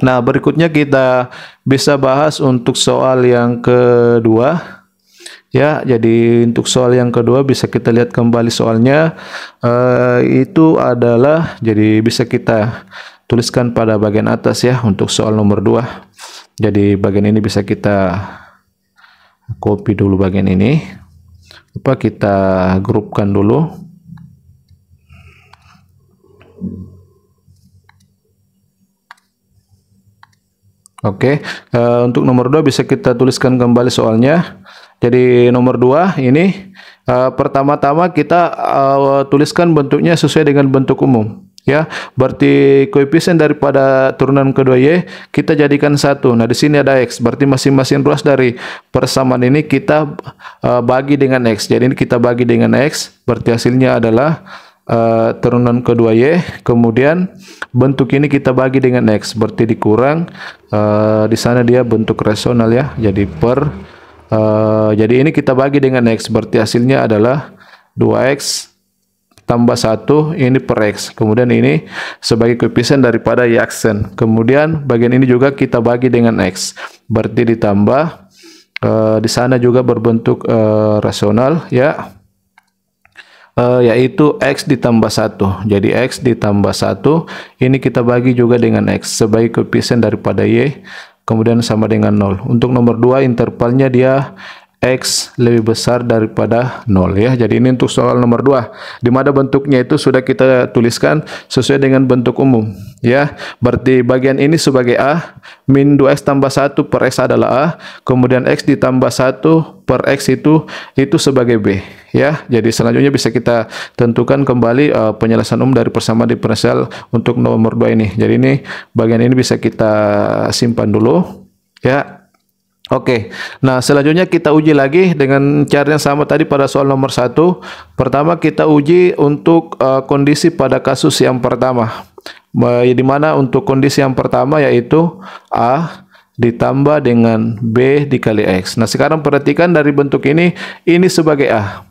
Nah, berikutnya kita bisa bahas untuk soal yang kedua. Ya, jadi untuk soal yang kedua bisa kita lihat kembali soalnya. Itu adalah, jadi bisa kita tuliskan pada bagian atas ya untuk soal nomor 2. Jadi bagian ini bisa kita copy dulu bagian ini. Kita grupkan dulu. Oke, untuk nomor 2 bisa kita tuliskan kembali soalnya. Jadi nomor 2 ini pertama-tama kita tuliskan bentuknya sesuai dengan bentuk umum. Ya, berarti koefisien daripada turunan kedua y kita jadikan 1. Nah, di sini ada x, berarti masing-masing ruas dari persamaan ini kita bagi dengan x. Jadi ini kita bagi dengan x, berarti hasilnya adalah turunan kedua y, kemudian bentuk ini kita bagi dengan x, berarti dikurang di sana dia bentuk rasional ya, jadi jadi ini kita bagi dengan x, berarti hasilnya adalah 2x tambah 1 ini per x, kemudian ini sebagai koefisien daripada y aksen, kemudian bagian ini juga kita bagi dengan x, berarti ditambah di sana juga berbentuk rasional ya, yaitu x ditambah 1. Jadi x ditambah 1 ini kita bagi juga dengan x sebagai koefisien daripada y, kemudian sama dengan 0. Untuk nomor 2 intervalnya dia x lebih besar daripada 0 ya. Jadi ini untuk soal nomor 2, di mana bentuknya itu sudah kita tuliskan sesuai dengan bentuk umum ya. Berarti bagian ini sebagai a, min 2x tambah 1 per x adalah a, kemudian x ditambah 1 per x itu sebagai b ya. Jadi selanjutnya bisa kita tentukan kembali penyelesaian umum dari persamaan diferensial untuk nomor 2 ini. Jadi ini bagian ini bisa kita simpan dulu ya. Oke, nah selanjutnya kita uji lagi dengan cara yang sama tadi pada soal nomor 1. Pertama kita uji untuk kondisi pada kasus yang pertama, di mana untuk kondisi yang pertama yaitu a ditambah dengan b dikali x. Nah sekarang perhatikan dari bentuk ini sebagai a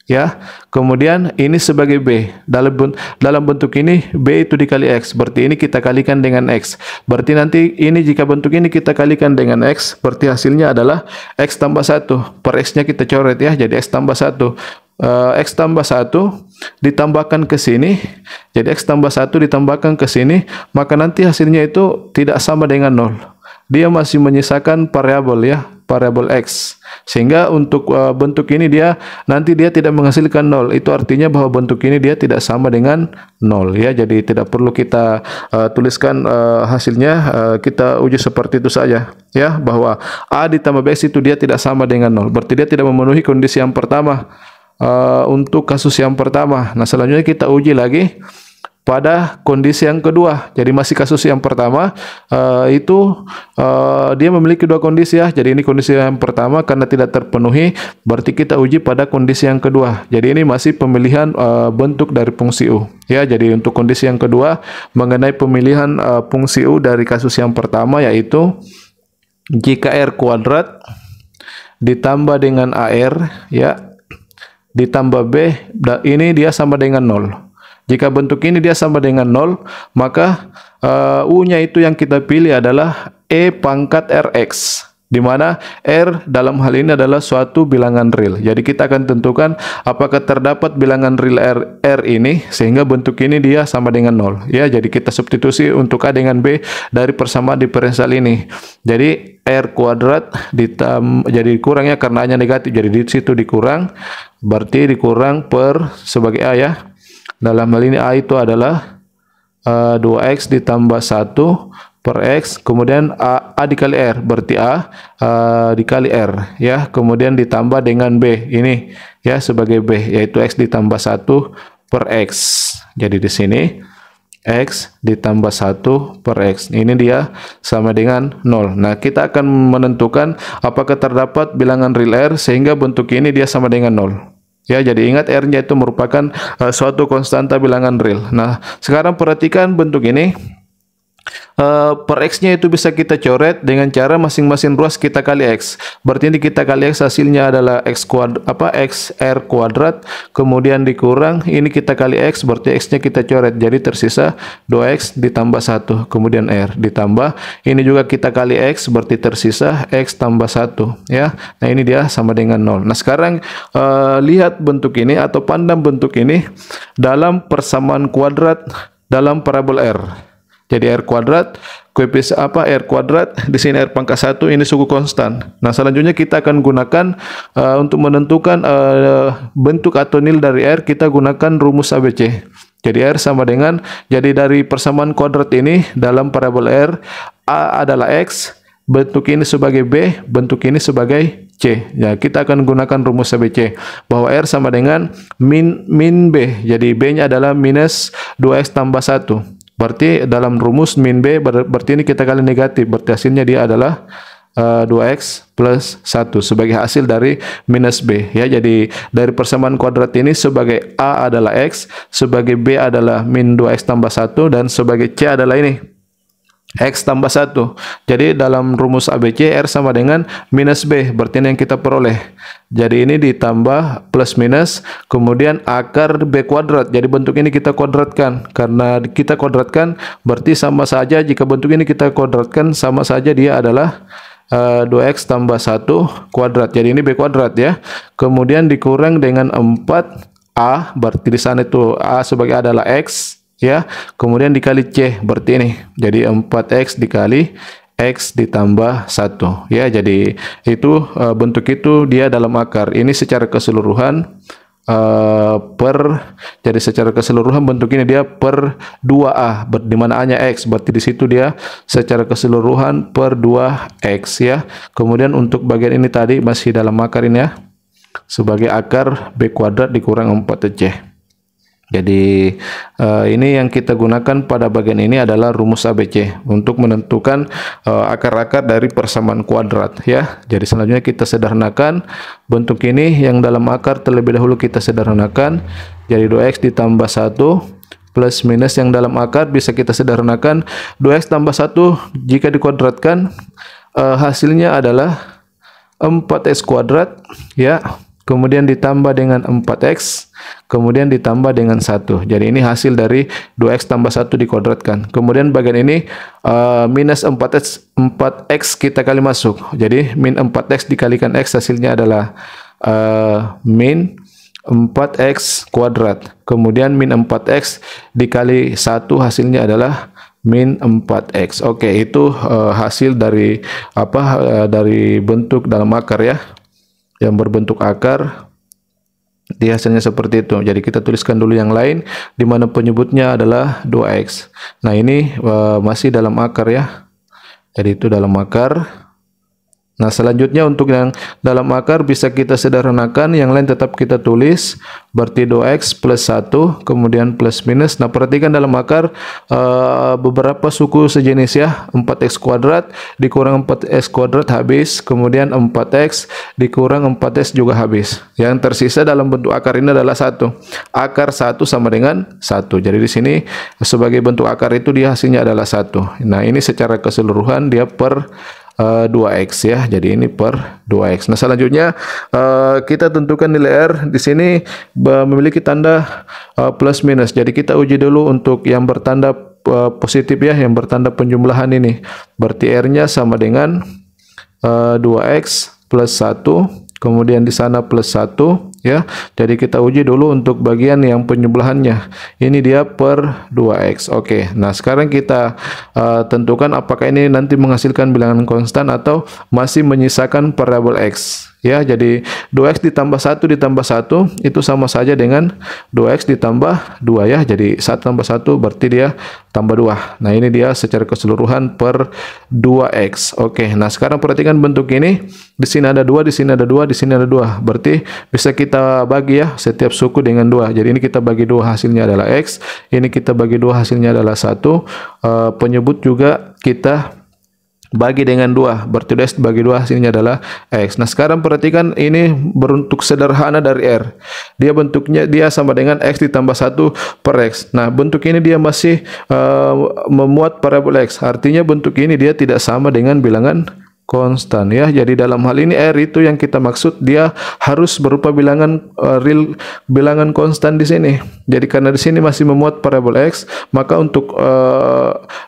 ya, kemudian ini sebagai b. Dalam bentuk ini b itu dikali x, berarti ini kita kalikan dengan x, berarti nanti ini jika bentuk ini kita kalikan dengan x, berarti hasilnya adalah x tambah 1, per x nya kita coret ya, jadi x tambah 1, x tambah 1 ditambahkan ke sini, jadi x tambah 1 ditambahkan ke sini, maka nanti hasilnya itu tidak sama dengan 0, dia masih menyisakan variabel ya, variabel x, sehingga untuk bentuk ini nanti dia tidak menghasilkan 0. Itu artinya bahwa bentuk ini dia tidak sama dengan 0 ya. Jadi tidak perlu kita tuliskan hasilnya, kita uji seperti itu saja ya, bahwa a ditambah b itu dia tidak sama dengan 0, berarti dia tidak memenuhi kondisi yang pertama untuk kasus yang pertama. Nah selanjutnya kita uji lagi pada kondisi yang kedua. Jadi masih kasus yang pertama dia memiliki dua kondisi ya. Jadi ini kondisi yang pertama karena tidak terpenuhi, berarti kita uji pada kondisi yang kedua. Jadi ini masih pemilihan bentuk dari fungsi u ya. Jadi untuk kondisi yang kedua mengenai pemilihan fungsi u dari kasus yang pertama, yaitu jika r kuadrat ditambah dengan ar ya ditambah b, ini dia sama dengan 0. Jika bentuk ini dia sama dengan 0, maka u-nya itu yang kita pilih adalah e pangkat rx, di mana r dalam hal ini adalah suatu bilangan real. Jadi kita akan tentukan apakah terdapat bilangan real r ini sehingga bentuk ini dia sama dengan 0 ya. Jadi kita substitusi untuk a dengan b dari persamaan diferensial ini. Jadi r kuadrat jadi kurangnya karena hanya negatif, jadi di situ dikurang, berarti dikurang per sebagai a ya. Dalam hal ini a itu adalah 2x ditambah 1 per x, kemudian a dikali r, berarti a dikali r ya, kemudian ditambah dengan b ini ya sebagai b, yaitu x ditambah 1 per x. Jadi di sini x ditambah 1 per x, ini dia sama dengan 0. Nah kita akan menentukan apakah terdapat bilangan real r sehingga bentuk ini dia sama dengan 0 ya. Jadi ingat r-nya itu merupakan suatu konstanta bilangan real. Nah sekarang perhatikan bentuk ini. per X-nya itu bisa kita coret dengan cara masing-masing ruas kita kali X. Berarti ini kita kali X hasilnya adalah XR kuadrat, kemudian dikurang ini kita kali X, berarti X-nya kita coret. Jadi tersisa 2X ditambah 1, kemudian R ditambah ini juga kita kali X, berarti tersisa X tambah 1 ya. Nah, ini dia sama dengan 0. Nah, sekarang lihat bentuk ini atau pandang bentuk ini dalam persamaan kuadrat dalam parabol R. Jadi R kuadrat, koefisien R kuadrat, di sini R pangkat 1, ini suku konstan. Nah, selanjutnya kita akan gunakan untuk menentukan bentuk atau nilai dari R, kita gunakan rumus ABC. Jadi R sama dengan, jadi dari persamaan kuadrat ini dalam parabol R, A adalah X, bentuk ini sebagai B, bentuk ini sebagai C. Ya, kita akan gunakan rumus ABC bahwa R sama dengan min B. Jadi B-nya adalah minus 2X tambah 1. Berarti dalam rumus min B, berarti ini kita kali negatif, berarti hasilnya dia adalah 2X plus 1 sebagai hasil dari minus B ya. Jadi dari persamaan kuadrat ini sebagai A adalah X, sebagai B adalah min 2X tambah 1, dan sebagai C adalah ini X tambah 1. Jadi dalam rumus ABC R sama dengan minus B, berarti ini yang kita peroleh. Jadi ini ditambah plus minus, kemudian akar B kuadrat. Jadi bentuk ini kita kuadratkan. Karena kita kuadratkan berarti sama saja, jika bentuk ini kita kuadratkan sama saja dia adalah 2X tambah 1 kuadrat. Jadi ini B kuadrat ya. Kemudian dikurang dengan 4A, berarti di sana itu A sebagai adalah X ya, kemudian dikali C, berarti ini jadi 4X dikali X ditambah 1 ya. Jadi itu bentuk itu dia dalam akar ini secara keseluruhan jadi secara keseluruhan bentuk ini dia per 2A, di mana A nya X, berarti di situ dia secara keseluruhan per 2X ya. Kemudian untuk bagian ini tadi masih dalam akar ini ya, sebagai akar B kuadrat dikurang 4C. Jadi ini yang kita gunakan pada bagian ini adalah rumus ABC untuk menentukan akar-akar dari persamaan kuadrat ya. Jadi selanjutnya kita sederhanakan bentuk ini yang dalam akar terlebih dahulu kita sederhanakan. Jadi 2X ditambah 1 plus minus yang dalam akar bisa kita sederhanakan. 2X tambah 1 jika dikuadratkan hasilnya adalah 4X kuadrat ya. Kemudian ditambah dengan 4X, kemudian ditambah dengan 1. Jadi ini hasil dari 2X tambah 1 dikuadratkan. Kemudian bagian ini minus 4X kita kali masuk. Jadi min 4X dikalikan X hasilnya adalah min 4X kuadrat. Kemudian min 4X dikali 1 hasilnya adalah min 4X. Oke, itu hasil dari dari bentuk dalam akar ya, yang berbentuk akar. Di hasilnya seperti itu. Jadi kita tuliskan dulu yang lain, di mana penyebutnya adalah 2X. Nah, ini masih dalam akar ya. Jadi itu dalam akar. Nah, selanjutnya untuk yang dalam akar bisa kita sederhanakan, yang lain tetap kita tulis, berarti 2X plus 1, kemudian plus minus. Nah, perhatikan dalam akar beberapa suku sejenis ya, 4X kuadrat dikurang 4X kuadrat habis, kemudian 4X dikurang 4X juga habis. Yang tersisa dalam bentuk akar ini adalah 1. Akar 1 sama dengan 1. Jadi di sini sebagai bentuk akar itu dia hasilnya adalah 1. Nah, ini secara keseluruhan dia per 2X ya. Jadi ini per 2X. Nah, selanjutnya kita tentukan nilai R. Di sini memiliki tanda plus minus. Jadi kita uji dulu untuk yang bertanda positif ya, yang bertanda penjumlahan ini. Berarti R-nya sama dengan 2X plus 1, kemudian di sana plus 1 ya. Jadi kita uji dulu untuk bagian yang penjumlahannya. Ini dia per 2X. Oke. Nah, sekarang kita tentukan apakah ini nanti menghasilkan bilangan konstan atau masih menyisakan parabol X. Ya, jadi 2X ditambah 1 ditambah 1 itu sama saja dengan 2X ditambah 2 ya. Jadi 1 tambah 1 berarti dia tambah 2. Nah, ini dia secara keseluruhan per 2X. Oke. Nah, sekarang perhatikan bentuk ini. Di sini ada 2, di sini ada 2, di sini ada 2. Berarti bisa kita bagi ya setiap suku dengan 2. Jadi ini kita bagi 2 hasilnya adalah X. Ini kita bagi 2 hasilnya adalah 1. Penyebut juga kita bagi dengan 2, berarti 2x bagi 2 hasilnya adalah x. Nah sekarang perhatikan ini bentuk sederhana dari R, dia bentuknya dia sama dengan x ditambah 1 per x. Nah bentuk ini dia masih memuat variabel x, artinya bentuk ini dia tidak sama dengan bilangan konstan ya. Jadi dalam hal ini R itu yang kita maksud dia harus berupa bilangan real, bilangan konstan di sini. Jadi karena di sini masih memuat variabel x, maka untuk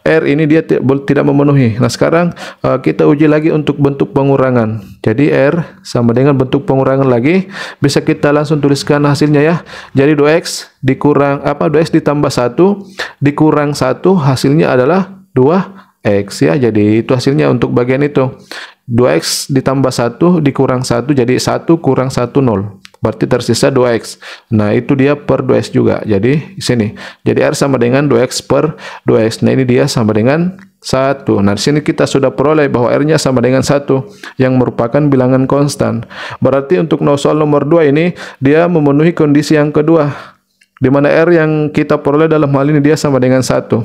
R ini dia tidak memenuhi. Nah sekarang kita uji lagi untuk bentuk pengurangan. Jadi R sama dengan bentuk pengurangan lagi, bisa kita langsung tuliskan hasilnya ya. Jadi 2x dikurang 2x ditambah 1 dikurang 1 hasilnya adalah 2x ya. Jadi itu hasilnya untuk bagian itu. 2x ditambah 1 dikurang 1, jadi 1 kurang 1 0. Berarti tersisa 2x. Nah, itu dia per 2x juga. Jadi sini. Jadi R sama dengan 2x per 2x. Nah, ini dia sama dengan 1. Nah, di sini kita sudah peroleh bahwa R-nya sama dengan 1 yang merupakan bilangan konstan. Berarti untuk soal nomor 2 ini dia memenuhi kondisi yang kedua, di mana R yang kita peroleh dalam hal ini dia sama dengan 1.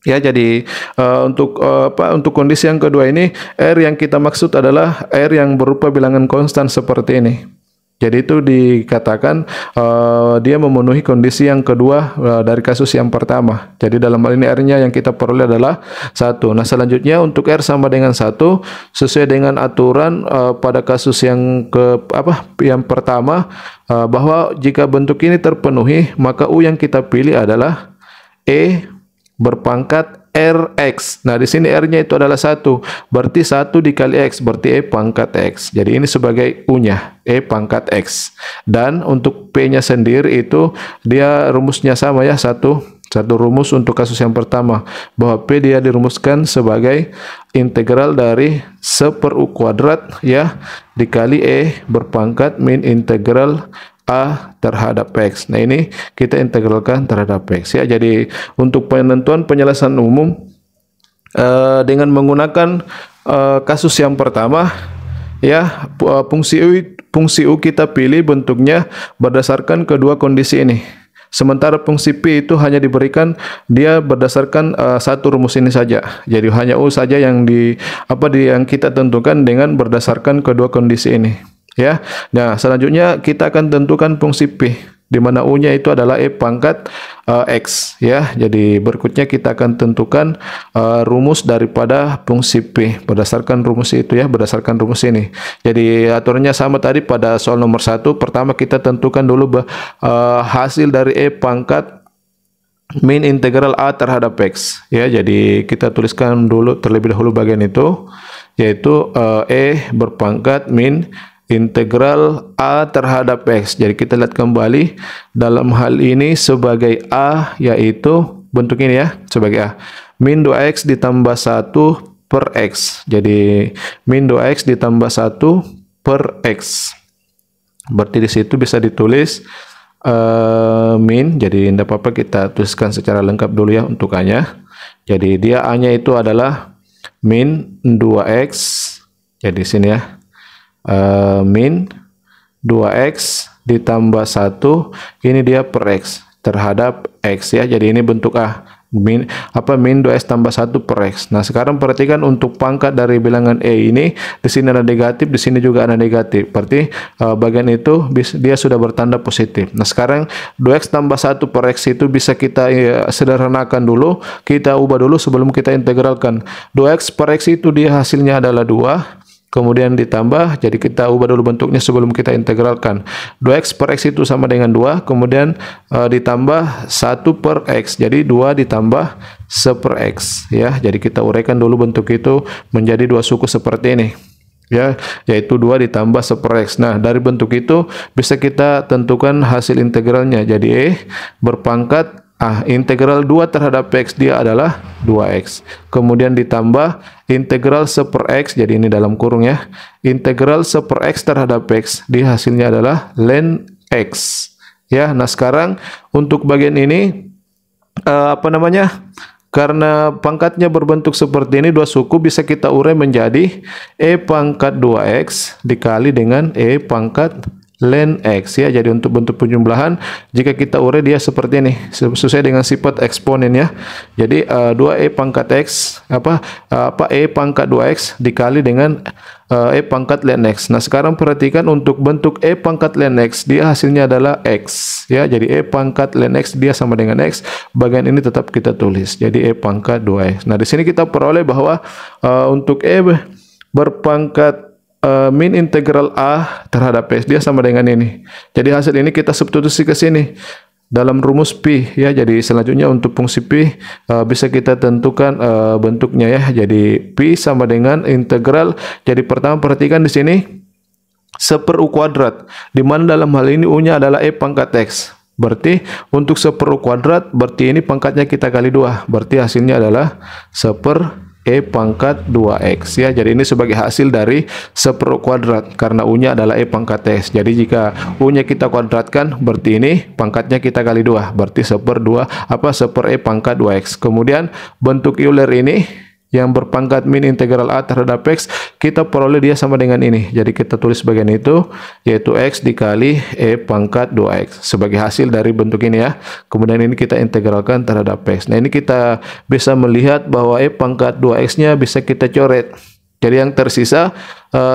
Ya, jadi untuk kondisi yang kedua ini R yang kita maksud adalah R yang berupa bilangan konstan seperti ini. Jadi itu dikatakan dia memenuhi kondisi yang kedua dari kasus yang pertama. Jadi dalam hal ini R-nya yang kita peroleh adalah 1. Nah selanjutnya untuk R sama dengan 1 sesuai dengan aturan pada kasus yang yang pertama, bahwa jika bentuk ini terpenuhi maka U yang kita pilih adalah E berpangkat Rx. Nah, di sini R-nya itu adalah 1. Berarti 1 dikali X, berarti E pangkat X. Jadi ini sebagai U-nya, E pangkat X. Dan untuk P-nya sendiri itu dia rumusnya sama ya, satu rumus untuk kasus yang pertama, bahwa P dia dirumuskan sebagai integral dari 1 per U kuadrat ya, dikali E berpangkat min integral A terhadap X. Nah ini kita integralkan terhadap X ya. Jadi untuk penentuan penyelesaian umum dengan menggunakan kasus yang pertama ya, fungsi U kita pilih bentuknya berdasarkan kedua kondisi ini. Sementara fungsi P itu hanya diberikan dia berdasarkan satu rumus ini saja. Jadi hanya U saja yang yang kita tentukan dengan berdasarkan kedua kondisi ini. Ya, nah selanjutnya kita akan tentukan fungsi P, di mana U-nya itu adalah E pangkat X ya. Jadi berikutnya kita akan tentukan rumus daripada fungsi P berdasarkan rumus itu ya, berdasarkan rumus ini. Jadi aturannya sama tadi pada soal nomor 1. Pertama kita tentukan dulu hasil dari E pangkat min integral A terhadap X ya. Jadi kita tuliskan dulu terlebih dahulu bagian itu, yaitu E berpangkat min integral A terhadap X. Jadi kita lihat kembali dalam hal ini sebagai A, yaitu bentuk ini ya, sebagai A min 2x ditambah 1 per X. Jadi min 2x ditambah 1 per X. Berarti di situ bisa ditulis min, jadi tidak apa-apa kita tuliskan secara lengkap dulu ya untuk A-nya. Jadi dia A-nya itu adalah min 2x. Jadi sini ya, min 2x ditambah 1, ini dia per X terhadap X ya. Jadi ini bentuk A, min 2x tambah 1 per X. Nah sekarang perhatikan untuk pangkat dari bilangan E ini, di sini ada negatif, di sini juga ada negatif. Berarti bagian itu dia sudah bertanda positif. Nah sekarang 2x tambah 1 per X itu bisa kita sederhanakan dulu, kita ubah dulu sebelum kita integralkan. 2x per X itu dia hasilnya adalah 2, kemudian ditambah, jadi kita ubah dulu bentuknya sebelum kita integralkan. 2x per X itu sama dengan 2, kemudian ditambah 1 per X, jadi 2 ditambah 1 per X ya. Jadi kita uraikan dulu bentuk itu menjadi dua suku seperti ini ya, yaitu 2 ditambah 1 per X. Nah dari bentuk itu bisa kita tentukan hasil integralnya. Jadi E berpangkat integral 2 terhadap X dia adalah 2x, kemudian ditambah integral 1 per X, jadi ini dalam kurung ya, integral 1 per X terhadap X, di hasilnya adalah ln X ya. Nah sekarang untuk bagian ini karena pangkatnya berbentuk seperti ini, dua suku, bisa kita urai menjadi E pangkat 2x dikali dengan E pangkat ln X ya. Jadi untuk bentuk penjumlahan jika kita urai dia seperti ini sesuai dengan sifat eksponen ya. Jadi 2e pangkat X E pangkat 2X dikali dengan E pangkat ln X. Nah sekarang perhatikan untuk bentuk E pangkat ln X dia hasilnya adalah X ya. Jadi E pangkat ln X dia sama dengan X. Bagian ini tetap kita tulis jadi E pangkat 2X. Nah di sini kita peroleh bahwa untuk E berpangkat min integral A terhadap X dia sama dengan ini. Jadi hasil ini kita substitusi ke sini dalam rumus pi ya. Jadi selanjutnya untuk fungsi pi bisa kita tentukan bentuknya ya. Jadi pi sama dengan integral. Jadi pertama perhatikan di sini 1/u kuadrat, di mana dalam hal ini u-nya adalah E pangkat X. Berarti untuk 1/u kuadrat berarti ini pangkatnya kita kali 2. Berarti hasilnya adalah 1/E pangkat 2X ya. Jadi ini sebagai hasil dari 1/u kuadrat karena U-nya adalah E pangkat X. Jadi jika U-nya kita kuadratkan berarti ini pangkatnya kita kali 2. Berarti 1/E pangkat 2X. Kemudian bentuk Euler ini yang berpangkat min integral A terhadap X kita peroleh dia sama dengan ini. Jadi kita tulis bagian itu yaitu X dikali E pangkat 2X sebagai hasil dari bentuk ini ya. Kemudian ini kita integralkan terhadap X. Nah ini kita bisa melihat bahwa E pangkat 2X nya bisa kita coret. Jadi yang tersisa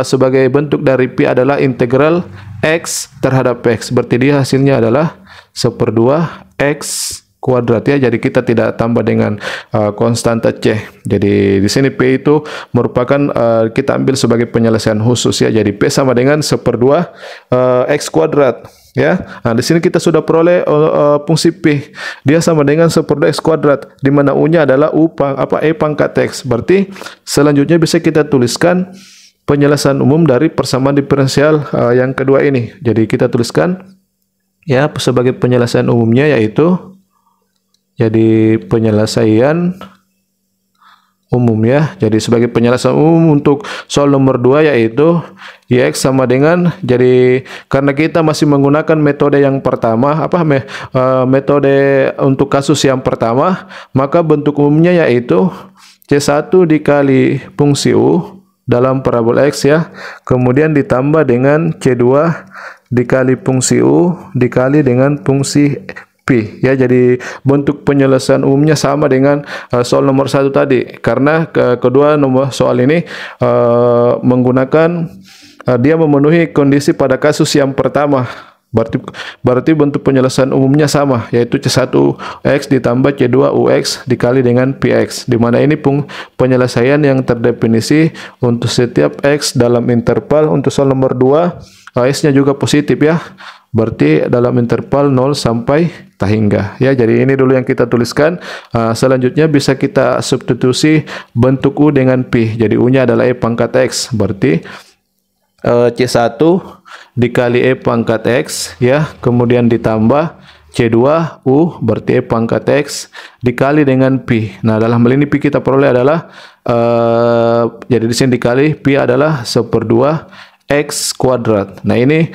sebagai bentuk dari pi adalah integral X terhadap X. Berarti dia hasilnya adalah 1/2X kuadrat ya. Jadi kita tidak tambah dengan konstanta C. Jadi di sini P itu merupakan kita ambil sebagai penyelesaian khusus ya. Jadi P sama dengan 1/2 X kuadrat ya. Nah di sini kita sudah peroleh fungsi P dia sama dengan 1/2 X kuadrat, di mana U-nya adalah E pangkat X. Berarti selanjutnya bisa kita tuliskan penyelesaian umum dari persamaan diferensial yang kedua ini. Jadi kita tuliskan ya sebagai penyelesaian umumnya yaitu jadi penyelesaian umum ya. Jadi sebagai penyelesaian umum untuk soal nomor 2 yaitu Ix sama dengan, jadi karena kita masih menggunakan metode yang pertama metode untuk kasus yang pertama, maka bentuk umumnya yaitu C1 dikali fungsi U dalam parabola X ya. Kemudian ditambah dengan C2 dikali fungsi U dikali dengan fungsi P ya. Jadi bentuk penyelesaian umumnya sama dengan soal nomor 1 tadi, karena kedua nomor soal ini menggunakan dia memenuhi kondisi pada kasus yang pertama. Berarti bentuk penyelesaian umumnya sama yaitu C1X ditambah C2UX dikali dengan PX, di mana ini penyelesaian yang terdefinisi untuk setiap X dalam interval. Untuk soal nomor 2 X-nya juga positif ya. Berarti dalam interval 0 sampai tak hingga ya. Jadi ini dulu yang kita tuliskan. Selanjutnya bisa kita substitusi bentuk U dengan P. Jadi U-nya adalah E pangkat X. Berarti C1 dikali E pangkat X ya. Kemudian ditambah C2U berarti E pangkat X dikali dengan P. Nah dalam hal ini P kita peroleh adalah jadi di sini dikali P adalah 1/2 X kuadrat. Nah ini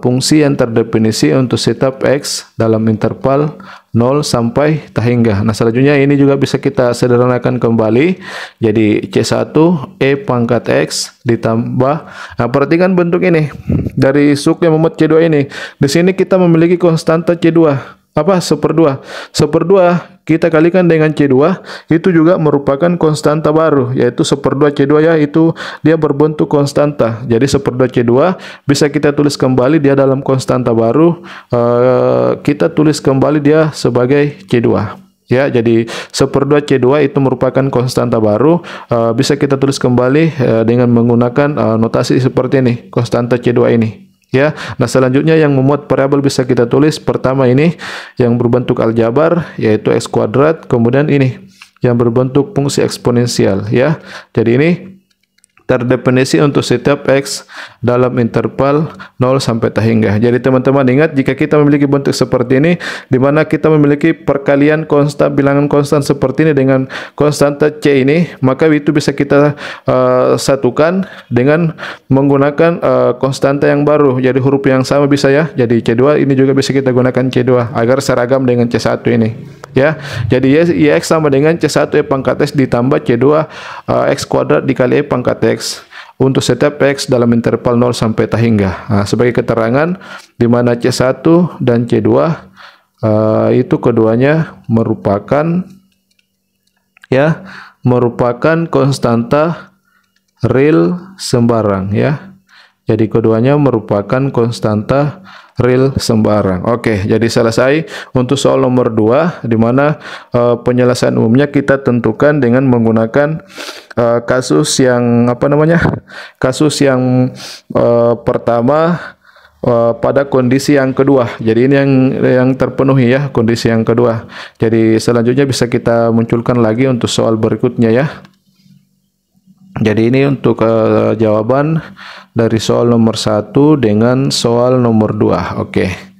fungsi yang terdefinisi untuk setiap X dalam interval 0 sampai tak hingga. Nah selanjutnya ini juga bisa kita sederhanakan kembali. Jadi C1 E pangkat X ditambah, nah perhatikan bentuk ini dari suk yang memuat C2 ini. Di sini kita memiliki konstanta C2 1/2 kita kalikan dengan C2 itu juga merupakan konstanta baru yaitu 1/2 C2 ya, itu dia berbentuk konstanta. Jadi 1/2 C2 bisa kita tulis kembali dia dalam konstanta baru, kita tulis kembali dia sebagai C2 ya. Jadi 1/2 C2 itu merupakan konstanta baru, bisa kita tulis kembali dengan menggunakan notasi seperti ini, konstanta C2 ini ya. Nah selanjutnya yang memuat variabel bisa kita tulis pertama ini yang berbentuk aljabar yaitu X kuadrat, kemudian ini yang berbentuk fungsi eksponensial ya. Jadi ini terdefinisi untuk setiap X dalam interval 0 sampai tak hingga. Jadi teman-teman ingat, jika kita memiliki bentuk seperti ini di mana kita memiliki perkalian bilangan konstan seperti ini dengan konstanta C ini, maka itu bisa kita satukan dengan menggunakan konstanta yang baru. Jadi huruf yang sama bisa ya. Jadi C2 ini juga bisa kita gunakan C2 agar seragam dengan C1 ini ya. Jadi Ix sama dengan C1 E pangkat X ditambah C2 X kuadrat dikali E pangkat X. untuk setiap X dalam interval 0 sampai tak hingga. Nah, sebagai keterangan di mana C1 dan C2 itu keduanya merupakan konstanta real sembarang ya. Jadi keduanya merupakan konstanta real sembarang. Oke, jadi selesai untuk soal nomor 2 di mana penyelesaian umumnya kita tentukan dengan menggunakan kasus yang Kasus yang pertama pada kondisi yang kedua. Jadi ini yang terpenuhi ya, kondisi yang kedua. Jadi selanjutnya bisa kita munculkan lagi untuk soal berikutnya ya. Jadi ini untuk jawaban dari soal nomor 1 dengan soal nomor 2. Oke.